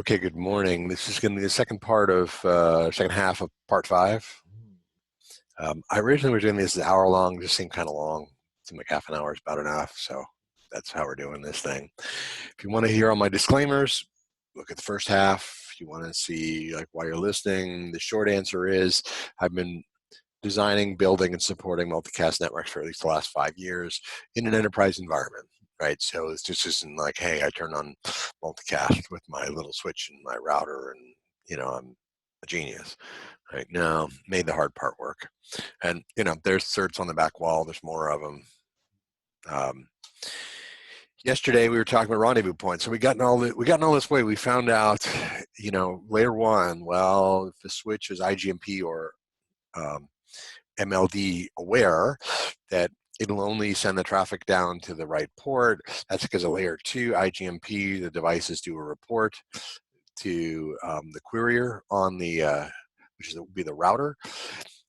Okay, good morning. This is going to be the second part of second half of part 5. I originally was doing this an hour long, just seemed kind of long. Seemed like half an hour is about enough, so that's how we're doing this thing. If you want to hear all my disclaimers, look at the first half. If you want to see like why you're listening, the short answer is I've been designing, building, and supporting multicast networks for at least the last 5 years in an enterprise environment. Right, so it's just isn't like, hey, I turn on multicast with my little switch and my router, and I'm a genius. Right now, made the hard part work, and there's certs on the back wall. There's more of them. Yesterday we were talking about rendezvous points, so we gotten all this way. We found out, layer one. Well, if the switch is IGMP or MLD aware, that it'll only send the traffic down to the right port. That's because of layer 2 IGMP. The devices do a report to the querier on the which will be the router,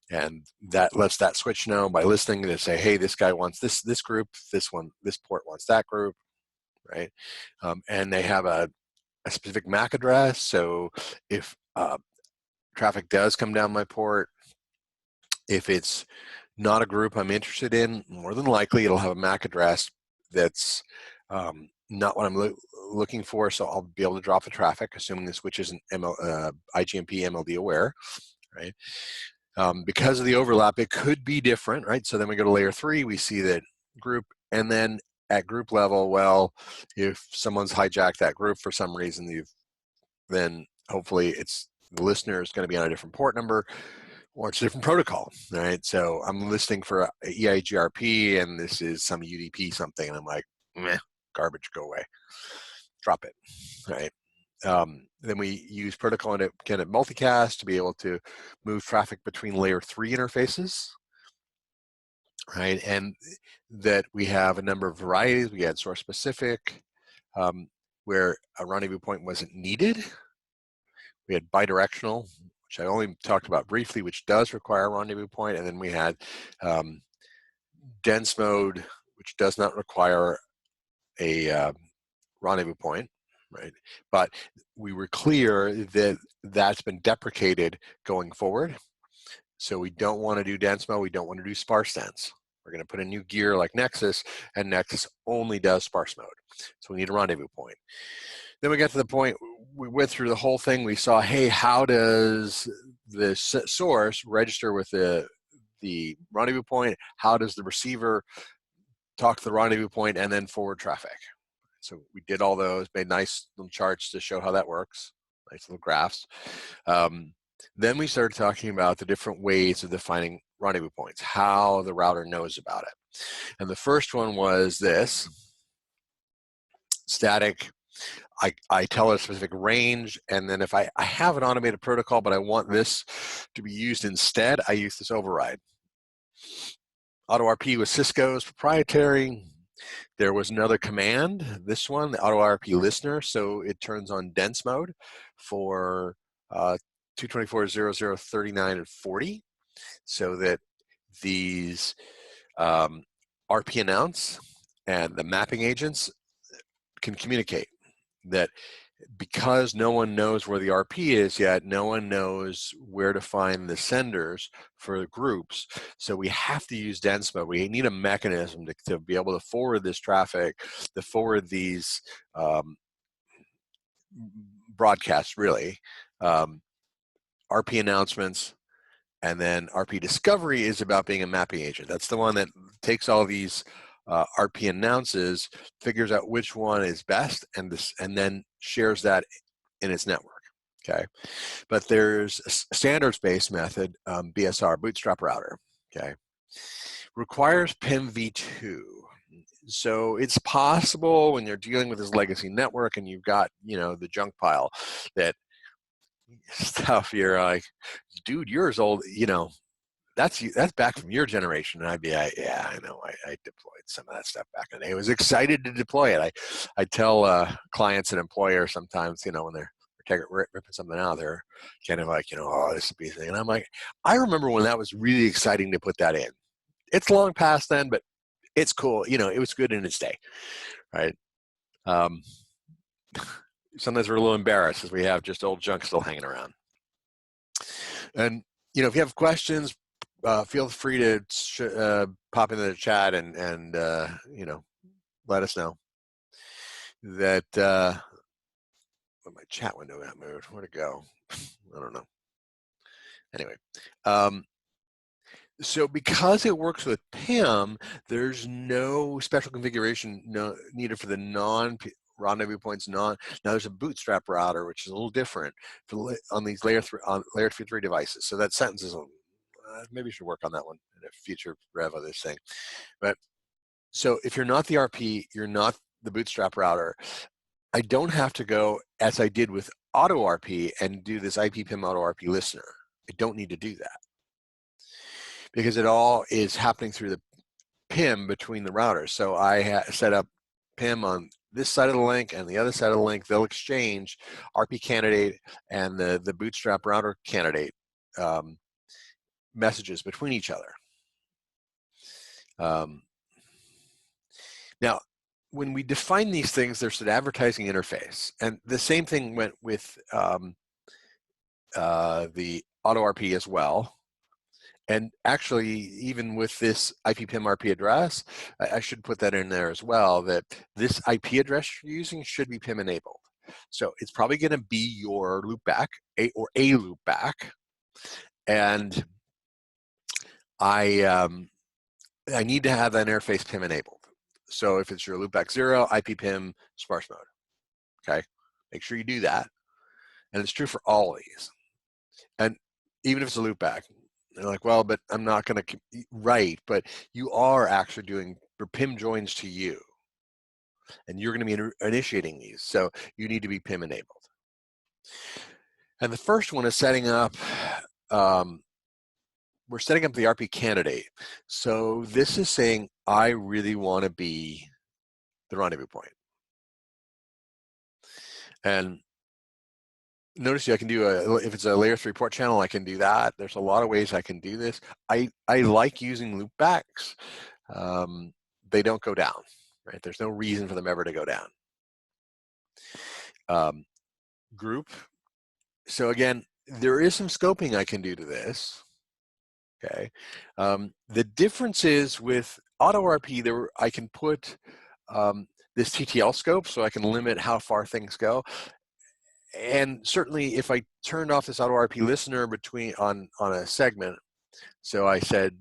and that lets that switch know by listening to say, hey, this guy wants this group, this port wants that group, right? And they have a specific MAC address. So if traffic does come down my port, if it's not a group I'm interested in, more than likely it'll have a MAC address that's not what I'm looking for, so I'll be able to drop the traffic, assuming the switch isn't IGMP MLD aware, right? Because of the overlap, it could be different, right? So then we go to layer 3, we see that group, and then at group level, well, if someone's hijacked that group for some reason, then hopefully the listener is going to be on a different port number, or it's a different protocol, right? So I'm listening for a EIGRP, and this is some UDP something, and I'm like, meh, garbage, go away, drop it, right? Then we use protocol and candidate multicast to be able to move traffic between layer 3 interfaces, right? And that we have a number of varieties. We had source specific, where a rendezvous point wasn't needed. We had bidirectional, which I only talked about briefly, which does require a rendezvous point. And then we had dense mode, which does not require a rendezvous point, right? But we were clear that that's been deprecated going forward. So we don't want to do dense mode. We don't want to do sparse dense. We're going to put a new gear like Nexus, and Nexus only does sparse mode. So we need a rendezvous point. Then we got to the point, we went through the whole thing. We saw, hey, how does the source register with the rendezvous point? How does the receiver talk to the rendezvous point and then forward traffic? So we did all those, made nice little charts to show how that works, nice little graphs. Then we started talking about the different ways of defining rendezvous points, how the router knows about it. And the first one was this, static. I tell it a specific range, and then if I have an automated protocol, but I want this to be used instead, I use this override. AutoRP was Cisco's proprietary. There was another command, this one, the AutoRP listener, so it turns on dense mode for 224.0.0.39 and 40, so that these RP announce and the mapping agents can communicate. That because no one knows where the RP is yet, no one knows where to find the senders for the groups. So we have to use dense mode. We need a mechanism to be able to forward this traffic, to forward these broadcasts, really. RP announcements, and then RP discovery is about being a mapping agent. That's the one that takes all these RP announces, figures out which one is best, and then shares that in its network. Okay, but there's a standards-based method, BSR, Bootstrap Router. Okay, requires PIM-v2. So it's possible when you're dealing with this legacy network and you've got the junk pile, that stuff you're like, dude, yours old, that's back from your generation. And I'd be like, yeah, I know, I deployed some of that stuff back in the day. I was excited to deploy it. I tell clients and employers sometimes, when they're ripping something out, they're kind of like, oh, this would be a thing. And I'm like, I remember when that was really exciting to put that in. It's long past then, but it's cool. It was good in its day, right? sometimes we're a little embarrassed because we have just old junk still hanging around. And if you have questions, feel free to pop into the chat and let us know. That my chat window got moved. Where'd it go? I don't know. Anyway, so because it works with PIM, there's no special configuration needed for the non-rendezvous points. Now there's a Bootstrap router, which is a little different on these layer 3 devices. So that sentence is maybe you should work on that one in a future rev of this thing. But so if you're not the RP, you're not the Bootstrap router, I don't have to go as I did with AutoRP and do this IP PIM AutoRP listener. I don't need to do that because it all is happening through the PIM between the routers. So I set up PIM on this side of the link and the other side of the link. They'll exchange RP candidate and the Bootstrap router candidate messages between each other. Now, when we define these things, there's an advertising interface, and the same thing went with the AutoRP as well. And actually, even with this IP PIM RP address, I should put that in there as well, that this IP address you're using should be PIM enabled. So it's probably going to be your loopback, or a loopback, and I need to have that interface PIM enabled. So if it's your loopback 0, IP PIM sparse mode, okay? Make sure you do that. And it's true for all of these. And even if it's a loopback, they're like, well, but I'm not going to write, but you are actually doing PIM joins to you. And you're going to be initiating these. So you need to be PIM enabled. And the first one is setting up, we're setting up the RP candidate. So this is saying, I really want to be the rendezvous point. And notice I can do if it's a layer 3 port channel, I can do that. There's a lot of ways I can do this. I like using loopbacks. They don't go down, right? There's no reason for them ever to go down. Group. So again, there is some scoping I can do to this. Okay. The difference is with AutoRP, I can put this TTL scope, so I can limit how far things go. And certainly, if I turned off this AutoRP listener on a segment, so I said,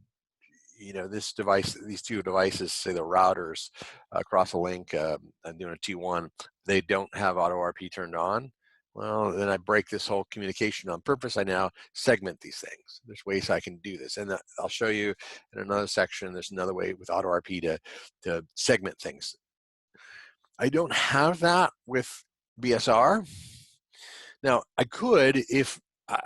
this device, these two devices, say the routers across a link, I'm doing a T1, they don't have AutoRP turned on. Well, then I break this whole communication on purpose. I now segment these things. There's ways I can do this. And I'll show you in another section, there's another way with AutoRP to segment things. I don't have that with BSR. Now, I could if,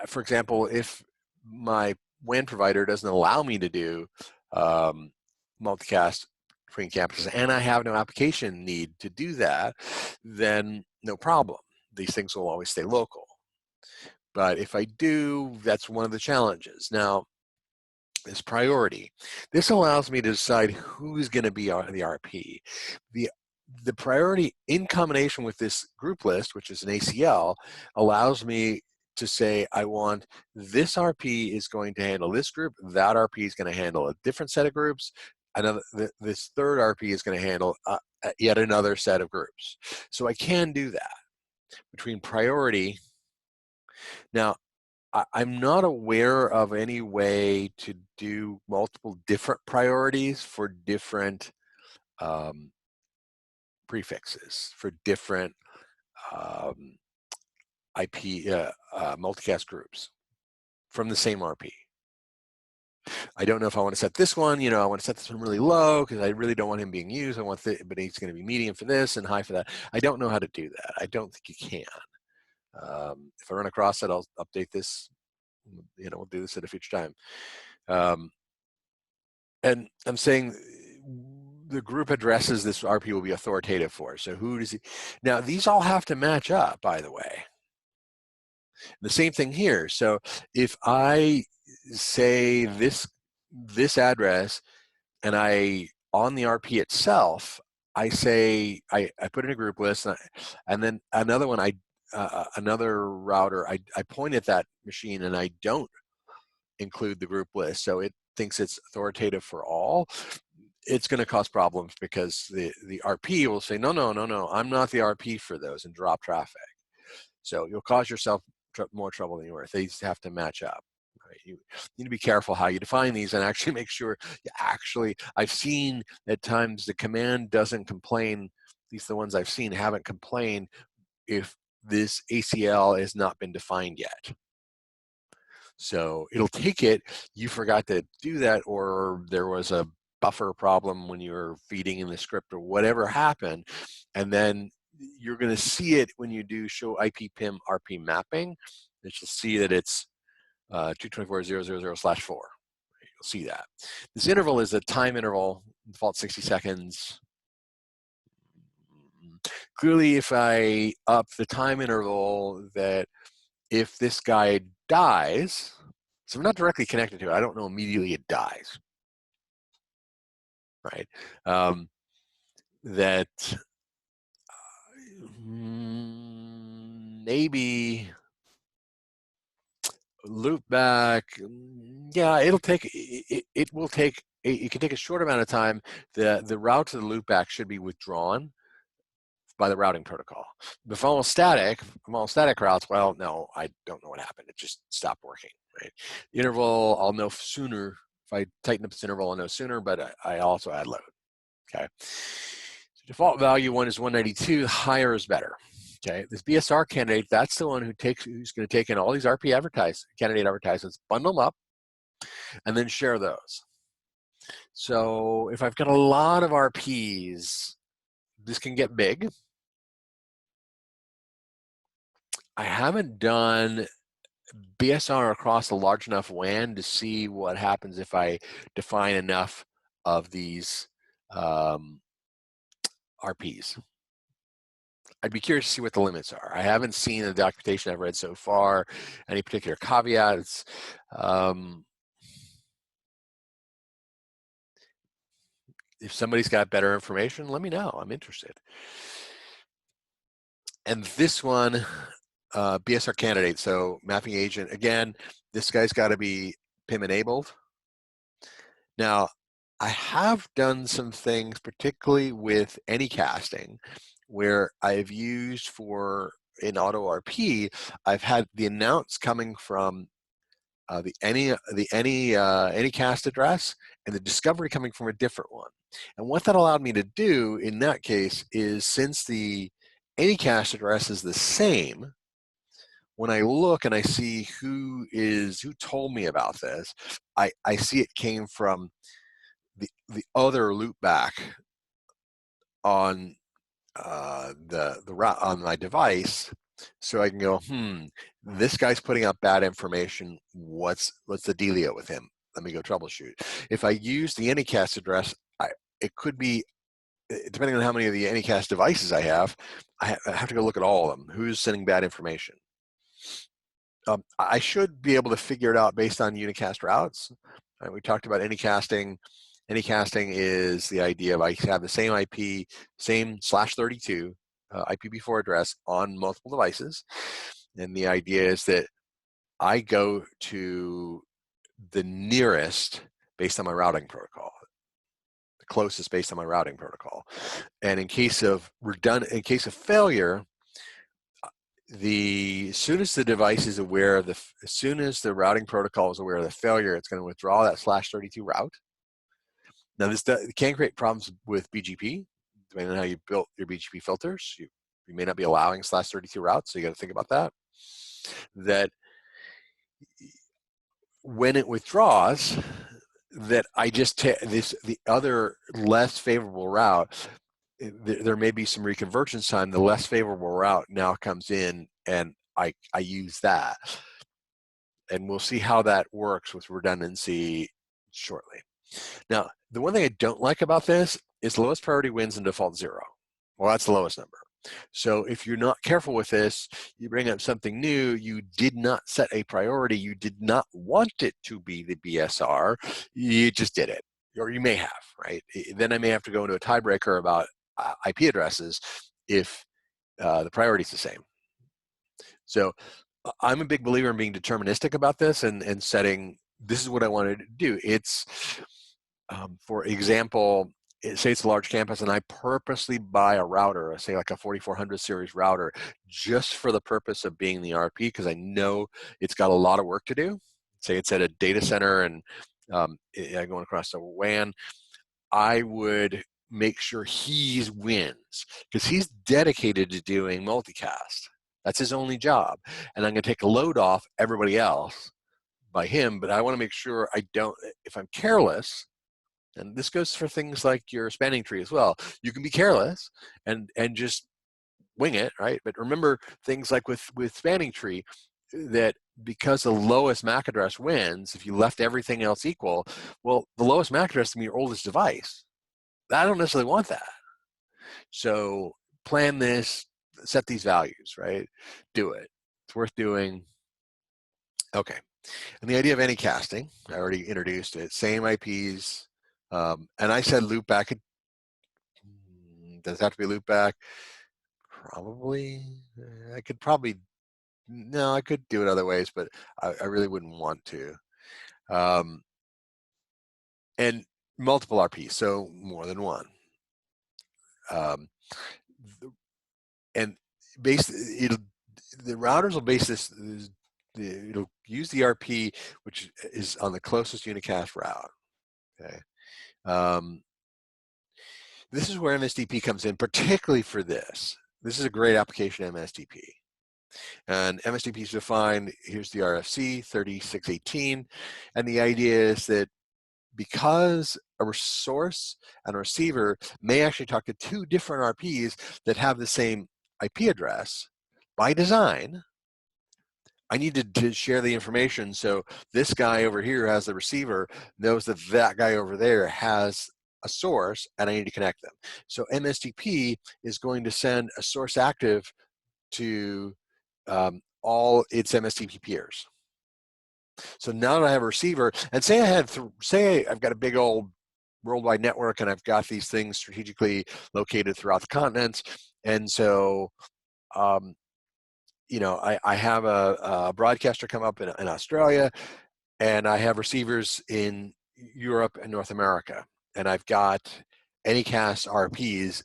for example, if my WAN provider doesn't allow me to do multicast between campuses and I have no application need to do that, then no problem. These things will always stay local. But if I do, that's one of the challenges. Now, this priority. This allows me to decide who's going to be the RP. The priority in combination with this group list, which is an ACL, allows me to say, I want this RP is going to handle this group, that RP is going to handle a different set of groups, this third RP is going to handle yet another set of groups. So I can do that between priority. Now, I'm not aware of any way to do multiple different priorities for different prefixes, for different IP multicast groups from the same RP. I don't know if I want to set this one, I want to set this one really low because I really don't want him being used. But he's going to be medium for this and high for that. I don't know how to do that. I don't think you can. If I run across it, I'll update this. We'll do this at a future time. And I'm saying the group addresses this RP will be authoritative for. So who does he? Now these all have to match up, by the way. The same thing here. So if I say this address and on the RP itself, I say, I put in a group list, and then another one, another router, I point at that machine and I don't include the group list, so it thinks it's authoritative for all. It's going to cause problems because the RP will say, no, I'm not the RP for those, and drop traffic. So you'll cause yourself more trouble than you're worth. They have to match up. Right? You need to be careful how you define these and actually make sure you actually, I've seen at times the command doesn't complain, at least the ones I've seen haven't complained if this ACL has not been defined yet. So it'll take it, you forgot to do that, or there was a buffer problem when you were feeding in the script, or whatever happened, and then you're going to see it when you do show IP PIM RP mapping, that you'll see that it's 224.0.0.0/4. You'll see that. This interval is a time interval, default 60 seconds. Clearly, if I up the time interval, that if this guy dies, so I'm not directly connected to it, I don't know immediately it dies, right? That maybe loop back, yeah, it'll take, it will take, it can take a short amount of time. The route to the loopback should be withdrawn by the routing protocol. If I'm all static routes, well, no, I don't know what happened. It just stopped working, right? The interval, I'll know sooner. If I tighten up this interval, I'll know sooner, but I also add load, okay? So default value 1 is 192, higher is better. Okay, this BSR candidate, that's the one who's going to take in all these RP candidate advertisements, bundle them up, and then share those. So if I've got a lot of RPs, this can get big. I haven't done BSR across a large enough WAN to see what happens if I define enough of these RPs. I'd be curious to see what the limits are. I haven't seen the documentation I've read so far, any particular caveats. If somebody's got better information, let me know. I'm interested. And this one, BSR candidate, so mapping agent, again, this guy's got to be PIM enabled. Now, I have done some things, particularly with Anycasting, where I've used in AutoRP, I've had the announce coming from the Anycast address and the discovery coming from a different one. And what that allowed me to do in that case is, since the Anycast address is the same, when I look and I see who told me about this, I see it came from the other loopback on the route on my device, so I can go, this guy's putting out bad information. What's the dealio with him? Let me go troubleshoot. If I use the Anycast address, it could be, depending on how many of the Anycast devices I have to go look at all of them. Who's sending bad information? I should be able to figure it out based on unicast routes. We talked about Anycasting. Anycasting is the idea of I have the same IP, same /32 IPv4 address on multiple devices. And the idea is that I go to the nearest based on my routing protocol, the closest based on my routing protocol. And in case of failure, as soon as the device is aware of as soon as the routing protocol is aware of the failure, it's going to withdraw that /32 route. Now, this can create problems with BGP, depending on how you built your BGP filters. You may not be allowing /32 routes, so you got to think about that. That when it withdraws, that I just take the other less favorable route. There may be some reconvergence time. The less favorable route now comes in, and I use that. And we'll see how that works with redundancy shortly. Now, the one thing I don't like about this is the lowest priority wins in default 0. Well, that's the lowest number. So if you're not careful with this, you bring up something new, you did not set a priority, you did not want it to be the BSR, you just did it, or you may have, right? Then I may have to go into a tiebreaker about IP addresses if the priority is the same. So I'm a big believer in being deterministic about this and setting, this is what I wanted to do. It's, for example, say it's a large campus and I purposely buy a router, say like a 4400 series router, just for the purpose of being the RP, because I know it's got a lot of work to do. Say it's at a data center and going across the WAN, I would make sure he wins because he's dedicated to doing multicast. That's his only job. And I'm going to take a load off everybody else by him, but I want to make sure I don't, if I'm careless, and this goes for things like your spanning tree as well, you can be careless and just wing it, right? But remember things like with spanning tree, that because the lowest MAC address wins, if you left everything else equal, well, the lowest MAC address can be your oldest device. I don't necessarily want that. So plan this, set these values, right? Do it. It's worth doing. Okay. And the idea of anycasting, I already introduced it. Same IPs. And I said loopback. Does it have to be loopback? Probably. I could probably, no, I could do it other ways, but I really wouldn't want to. And multiple RPs, so more than one. And the routers will base this, it'll use the RP, which is on the closest unicast route. Okay. This is where MSDP comes in, particularly for this. This is a great application of MSDP. And MSDP is defined, here's the RFC 3618. And the idea is that because a source and a receiver may actually talk to two different RPs that have the same IP address, by design, I needed to share the information so this guy over here has the receiver, knows that that guy over there has a source, and I need to connect them. So MSDP is going to send a source active to all its MSDP peers. So now that I have a receiver, and say I had, say I've got a big old worldwide network and I've got these things strategically located throughout the continents, and so you know, I have a broadcaster come up in Australia, and I have receivers in Europe and North America, and I've got Anycast RPs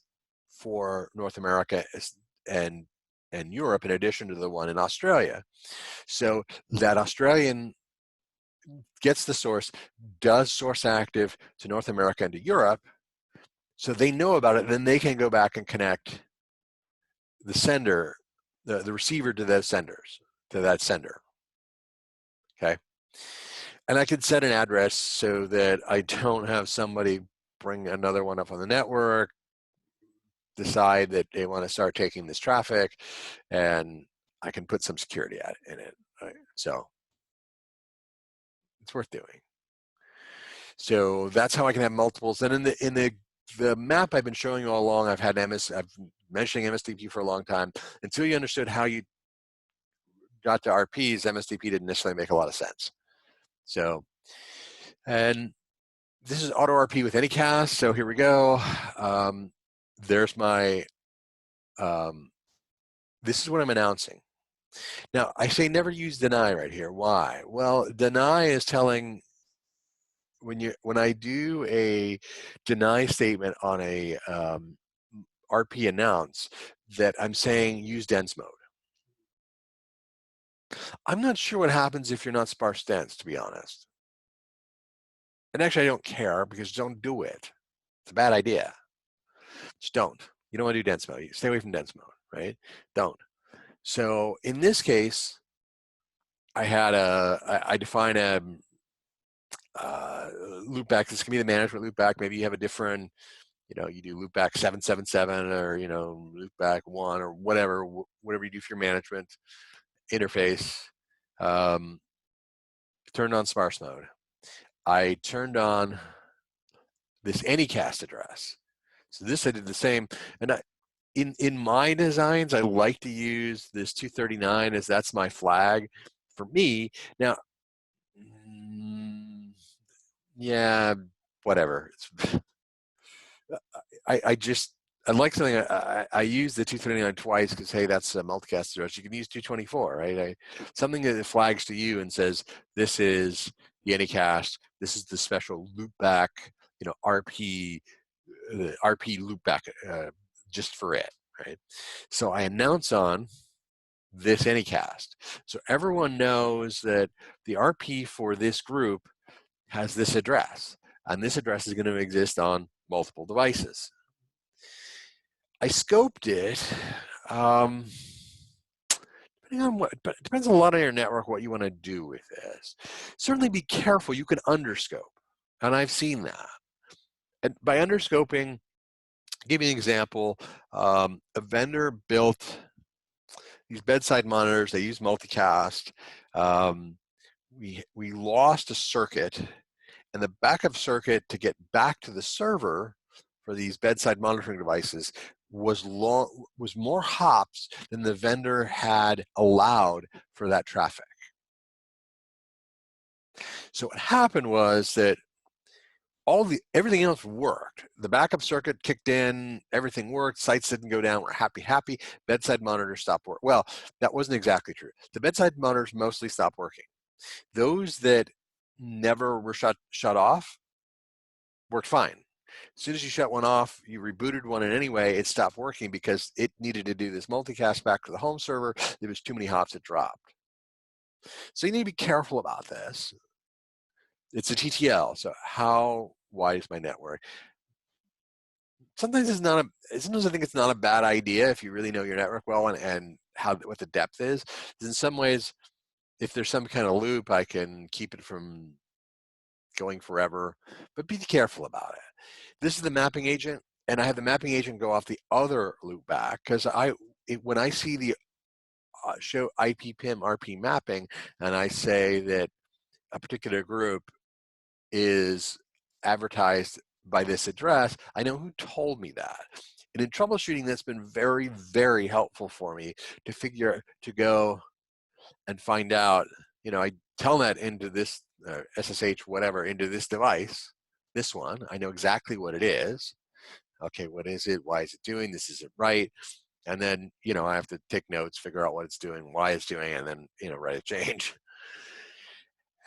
for North America and Europe in addition to the one in Australia. So that Australian gets the source, does source active to North America and to Europe, so they know about it, then they can go back and connect the sender, the receiver to those senders, to that sender. Okay. And I could set an address so that I don't have somebody bring another one up on the network, decide that they want to start taking this traffic, and I can put some security in it. Right? So it's worth doing. So that's how I can have multiples. And in the map I've been showing you all along, I've mentioning MSDP for a long time. Until you understood how you got to RPs, MSDP didn't necessarily make a lot of sense. So, and this is AutoRP with Anycast. So here we go. There's my, this is what I'm announcing. Now, I say never use deny right here. Why? Well, deny is telling, when I do a deny statement on a RP announce, that I'm saying use dense mode. I'm not sure what happens if you're not sparse dense, to be honest. And actually, I don't care, because don't do it. It's a bad idea. Just don't. You don't want to do dense mode. You stay away from dense mode, right? Don't. So in this case, I define a loopback. This can be the management loopback. Maybe you have a different, you know, you do loopback 777 or, you know, loopback 1 or whatever you do for your management interface. Turned on sparse mode. I turned on this Anycast address. So this I did the same, and in my designs I like to use this 239 as that's my flag for me. Now, yeah, whatever. I just I like something, I use the 239 twice because, hey, that's a multicast address. You can use 224, right? Something that flags to you and says, this is the Anycast, this is the special loopback, RP, the RP loopback just for it, right? So I announce on this Anycast. So everyone knows that the RP for this group has this address, and this address is going to exist on multiple devices. I scoped it, depending on what, but it depends a lot on your network, what you want to do with this. Certainly be careful, you can underscope, and I've seen that. And by underscoping, I'll give you an example. A vendor built these bedside monitors, they use multicast. We lost a circuit, and the backup circuit to get back to the server for these bedside monitoring devices was more hops than the vendor had allowed for that traffic. So what happened was that everything else worked. The backup circuit kicked in, everything worked, sites didn't go down, we're happy. Bedside monitors stopped working. Well, that wasn't exactly true. The bedside monitors mostly stopped working. Those that never were shut off worked fine. As soon as you shut one off, you rebooted one, and anyway, it stopped working because it needed to do this multicast back to the home server. There was too many hops, it dropped. So you need to be careful about this. It's a TTL, so how wide is my network? Sometimes sometimes I think it's not a bad idea if you really know your network well and what the depth is. In some ways, if there's some kind of loop, I can keep it from going forever, but be careful about it. This is the mapping agent, and I have the mapping agent go off the other loop back because when I see the show IP PIM RP mapping, and I say that a particular group is advertised by this address, I know who told me that. And in troubleshooting, that's been very, very helpful for me to go and find out, I telnet into this SSH whatever into this device, this one, I know exactly what it is. Okay, what is it? Why is it doing? This isn't right. And then, I have to take notes, figure out what it's doing, why it's doing, and then, write a change.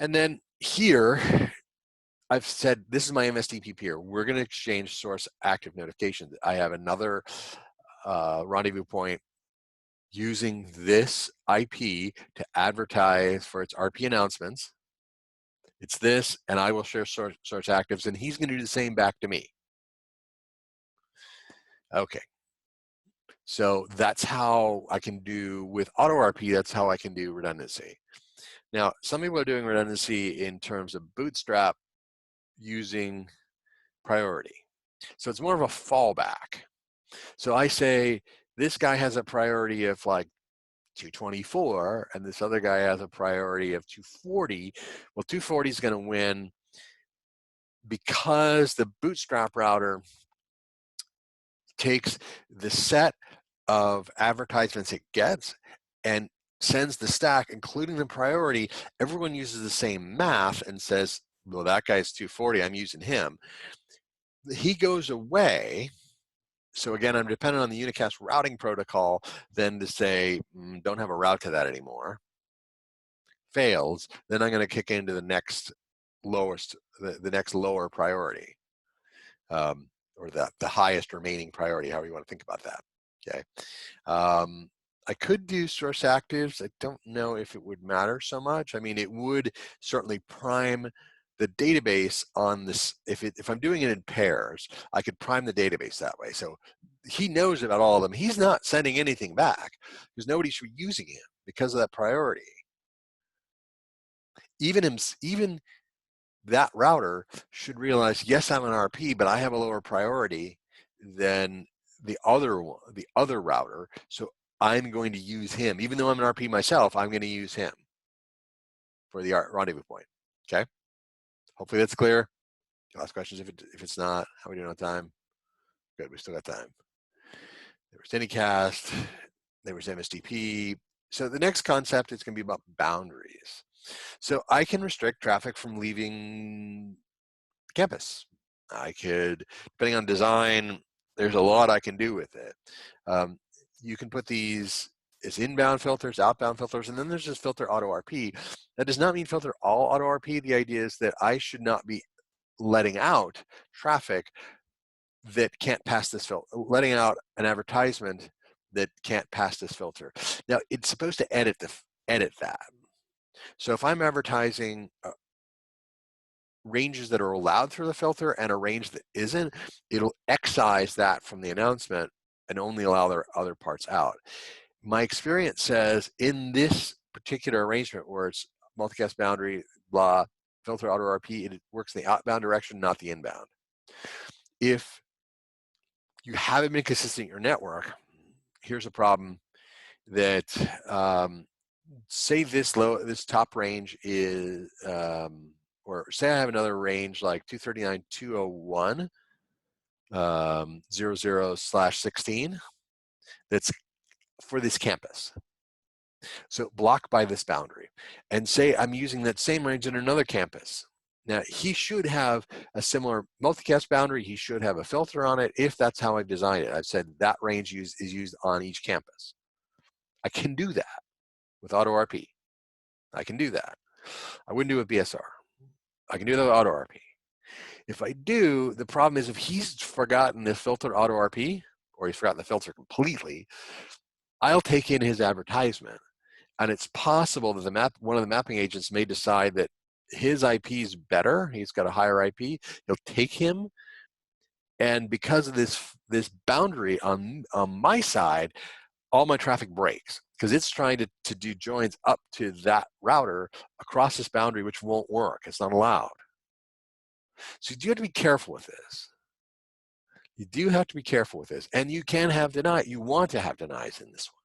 And then here, I've said, this is my MSDP peer. We're going to exchange source active notifications. I have another rendezvous point using this IP to advertise for its RP announcements. It's this, and I will share source actives, and he's going to do the same back to me. Okay. So that's how I can do with AutoRP, that's how I can do redundancy. Now, some people are doing redundancy in terms of Bootstrap using priority. So it's more of a fallback. So I say, this guy has a priority of like 224, and this other guy has a priority of 240. Well, 240 is going to win because the Bootstrap router takes the set of advertisements it gets and sends the stack, including the priority. Everyone uses the same math and says, well, that guy's 240, I'm using him. He goes away. So again, I'm dependent on the Unicast routing protocol then to say, don't have a route to that anymore. Fails, then I'm going to kick into the next lowest, the next lower priority, or the highest remaining priority, however you want to think about that. Okay. I could do source actives. I don't know if it would matter so much. I mean, it would certainly prime the database on this. If I'm doing it in pairs, I could prime the database that way. So he knows about all of them. He's not sending anything back because nobody should be using him because of that priority. Even that router should realize, yes, I'm an RP, but I have a lower priority than the other router. So I'm going to use him. Even though I'm an RP myself, I'm going to use him for the rendezvous point. Okay. Hopefully that's clear. Last questions if it's not. How are we doing on time? Good, we still got time. There was Anycast, there was MSDP. So the next concept is going to be about boundaries. So I can restrict traffic from leaving campus. I could, depending on design, there's a lot I can do with it. You can put these as inbound filters, outbound filters, and then there's this filter-autorp. That does not mean filter all autorp. The idea is that I should not be letting out traffic that can't pass this filter, letting out an advertisement that can't pass this filter. Now, it's supposed to edit that. So if I'm advertising ranges that are allowed through the filter and a range that isn't, it'll excise that from the announcement and only allow their other parts out. My experience says in this particular arrangement where it's multicast boundary, blah, filter autorp, it works in the outbound direction, not the inbound. If you haven't been consistent in your network, here's a problem that say this top range is, or say I have another range like 239.201 00/16 that's for this campus. So blocked by this boundary. And say I'm using that same range in another campus. Now, he should have a similar multicast boundary. He should have a filter on it if that's how I've designed it. I've said that range is used on each campus. I can do that with AutoRP. I can do that. I wouldn't do it with BSR. I can do that with AutoRP. If I do, the problem is if he's forgotten the filter AutoRP, or he's forgotten the filter completely, I'll take in his advertisement. And it's possible that one of the mapping agents may decide that his IP is better. He's got a higher IP. He'll take him. And because of this boundary on my side, all my traffic breaks because it's trying to do joins up to that router across this boundary, which won't work. It's not allowed. So you do have to be careful with this. You do have to be careful with this. And you can have deny. You want to have denies in this one.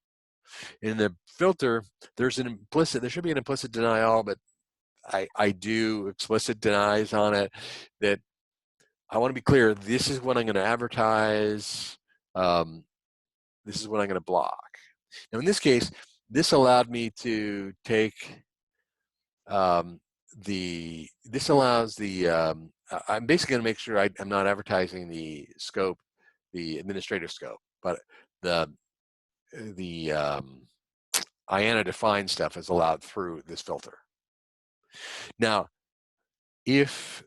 In the filter, there should be an implicit denial, but I do explicit denies on it that I want to be clear. This is what I'm going to advertise. This is what I'm going to block. Now, in this case, this allowed me to take I'm basically going to make sure I'm not advertising the scope, the administrative scope, but the IANA defined stuff is allowed through this filter. Now, if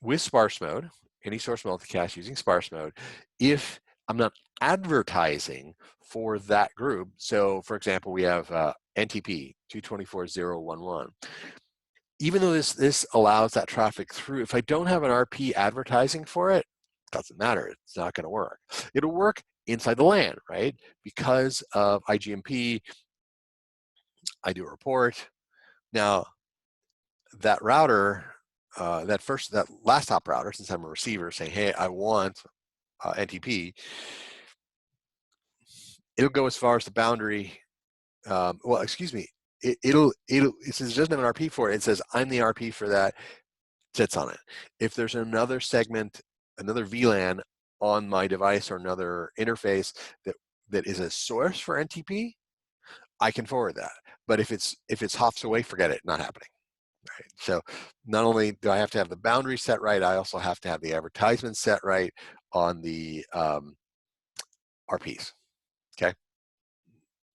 with sparse mode, any source multicast using sparse mode, if I'm not advertising for that group, so for example, we have NTP 224.0.11. Even though this allows that traffic through, if I don't have an RP advertising for it, it doesn't matter. It's not going to work. It'll work inside the LAN, right? Because of IGMP, I do a report. Now, that router, that last hop router, since I'm a receiver saying, hey, I want NTP, it'll go as far as the boundary. Well, excuse me. It says it doesn't have an RP for it. It says I'm the RP for that. Sits on it. If there's another segment, another VLAN on my device or another interface that is a source for NTP, I can forward that. But if it's hops away, forget it. Not happening. Right. So not only do I have to have the boundary set right, I also have to have the advertisement set right on the RPs. Okay.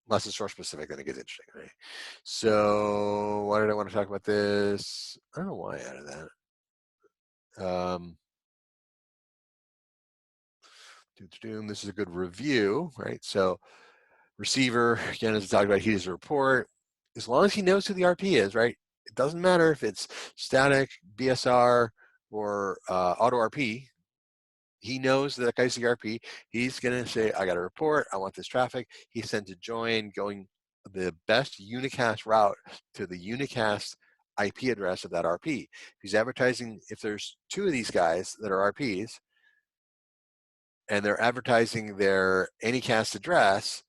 Unless it's source specific, then it gets interesting, right? So why did I want to talk about this? I don't know why I added that. This is a good review, right? So receiver, again, as I talked about, he does a report. As long as he knows who the RP is, right? It doesn't matter if it's static, BSR, or AutoRP. He knows that guy's the RP. He's going to say, I got a report. I want this traffic. He sends a join going the best unicast route to the unicast IP address of that RP. If he's advertising, if there's two of these guys that are RPs, and they're advertising their Anycast address,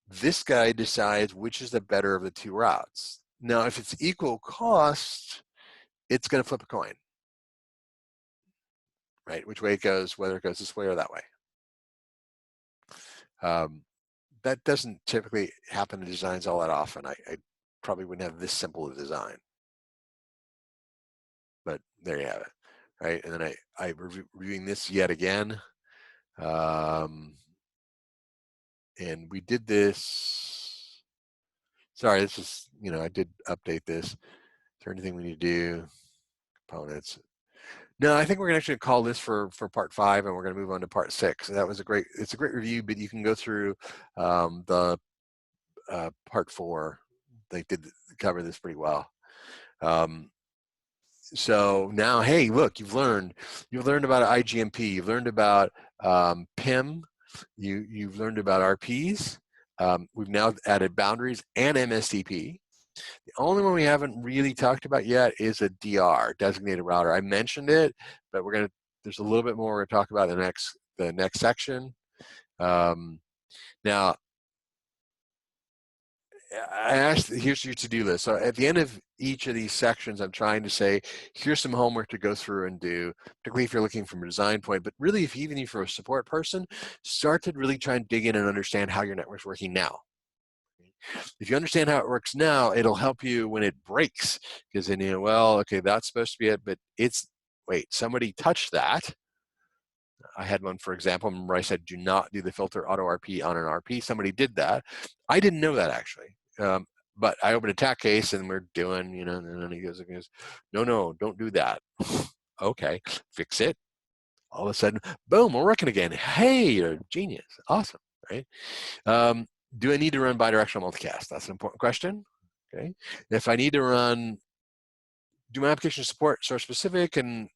this guy decides which is the better of the two routes. Now, if it's equal cost, it's going to flip a coin, right? Which way it goes, whether it goes this way or that way. That doesn't typically happen in designs all that often. I probably wouldn't have this simple a design. But there you have it, right? And then I'm reviewing this yet again. And we did this. Sorry, this is, I did update this. Is there anything we need to do? Components. No, I think we're gonna actually call this for part 5, and we're gonna move on to part 6. And that was it's a great review, but you can go through the part 4. They did cover this pretty well. So now, hey, look, you've learned about IGMP, you've learned about PIM, you've learned about RPs. We've now added boundaries and MSDP. The only one we haven't really talked about yet is a DR, designated router. I mentioned it, but there's a little bit more we're gonna talk about in the next section. Now, I asked, here's your to-do list. So at the end of each of these sections, I'm trying to say, here's some homework to go through and do, particularly if you're looking from a design point, but really even if you're a support person, start to really try and dig in and understand how your network's working now. If you understand how it works now, it'll help you when it breaks, because then well, okay, that's supposed to be it, but wait, somebody touched that. I had one, for example, where I said, do not do the filter-autorp on an RP. Somebody did that. I didn't know that, actually. But I opened a attack case, and we're doing, and then he goes, no, don't do that. Okay, fix it. All of a sudden, boom, we're working again. Hey, you're a genius. Awesome, right? Do I need to run bidirectional multicast? That's an important question. Okay. If I need to do my application support source specific, and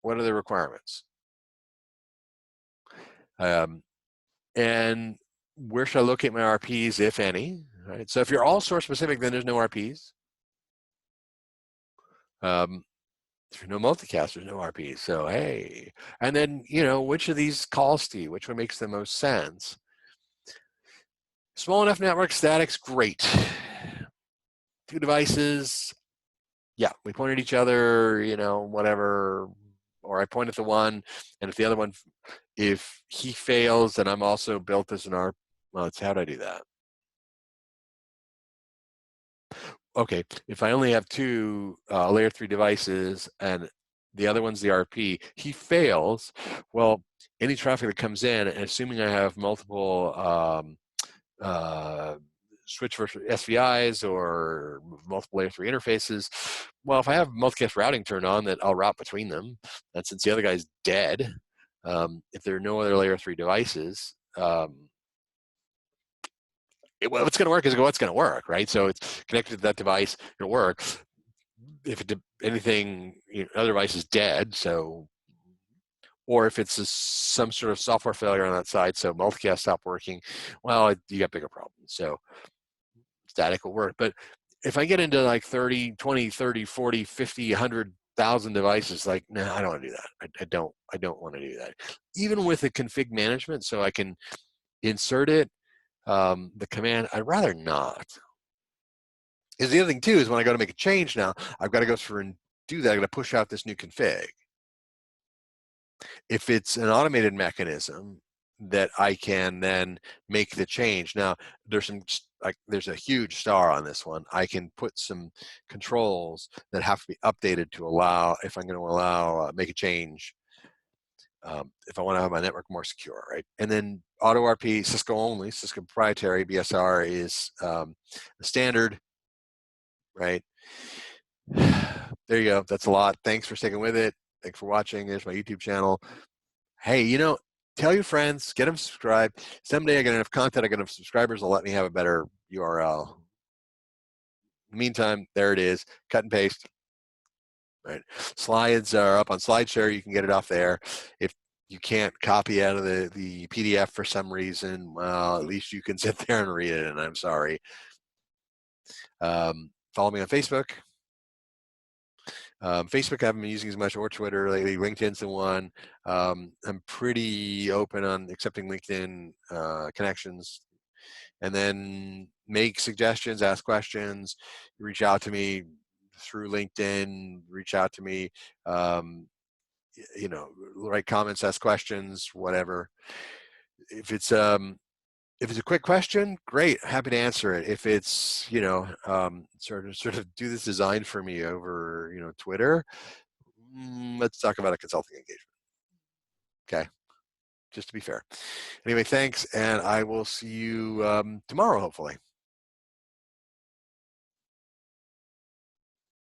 what are the requirements? And where should I locate my RPs, if any? Right. So if you're all source specific, then there's no RPs. If you're no multicast, there's no RPs. So hey, and then which of these calls to you? Which one makes the most sense? Small enough network, static's great. 2 devices, yeah, we point at each other, whatever, or I point at the one, and if the other one, if he fails, then I'm also built as an ARP. Well, how'd I do that? Okay, if I only have 2 layer 3 devices and the other one's the RP, he fails, well, any traffic that comes in, and assuming I have multiple switch versus SVIs or multiple layer 3 interfaces, well, if I have multicast routing turned on, that I'll route between them. And since the other guy's dead, if there are no other layer 3 devices, what's going to work is what's going to work, right? So it's connected to that device, it'll work. If anything, other device is dead, so, or if it's some sort of software failure on that side, so multicast stopped working, well, you got bigger problems. So static will work. But if I get into like 30, 20, 30, 40, 50, 100,000 devices, like, no, I don't want to do that. I don't want to do that. Even with the config management, so I can insert it, the command, I'd rather not. Because the other thing too is when I go to make a change now, I've got to go through and do that. I'm going to push out this new config. If it's an automated mechanism that I can then make the change. Now, there's a huge star on this one. I can put some controls that have to be updated to allow, if I'm going to allow, make a change, if I want to have my network more secure, right? And then AutoRP, Cisco only, Cisco proprietary, BSR is a standard, right? There you go. That's a lot. Thanks for sticking with it. Thanks for watching. There's my YouTube channel. Hey, tell your friends, get them subscribed. Someday I get enough content, I get enough subscribers, will let me have a better URL. In the meantime, there it is. Cut and paste. Right. Slides are up on SlideShare. You can get it off there. If you can't copy out of the PDF for some reason, well, at least you can sit there and read it, and I'm sorry. Follow me on Facebook. Facebook I haven't been using as much, or Twitter lately. LinkedIn's the one. I'm pretty open on accepting LinkedIn connections. And then make suggestions, ask questions, reach out to me through LinkedIn, reach out to me, write comments, ask questions, whatever. If it's a quick question, great, happy to answer it. If it's, sort of do this design for me over, Twitter, let's talk about a consulting engagement. Okay. just to be fair. Anyway, thanks, and I will see you tomorrow, hopefully.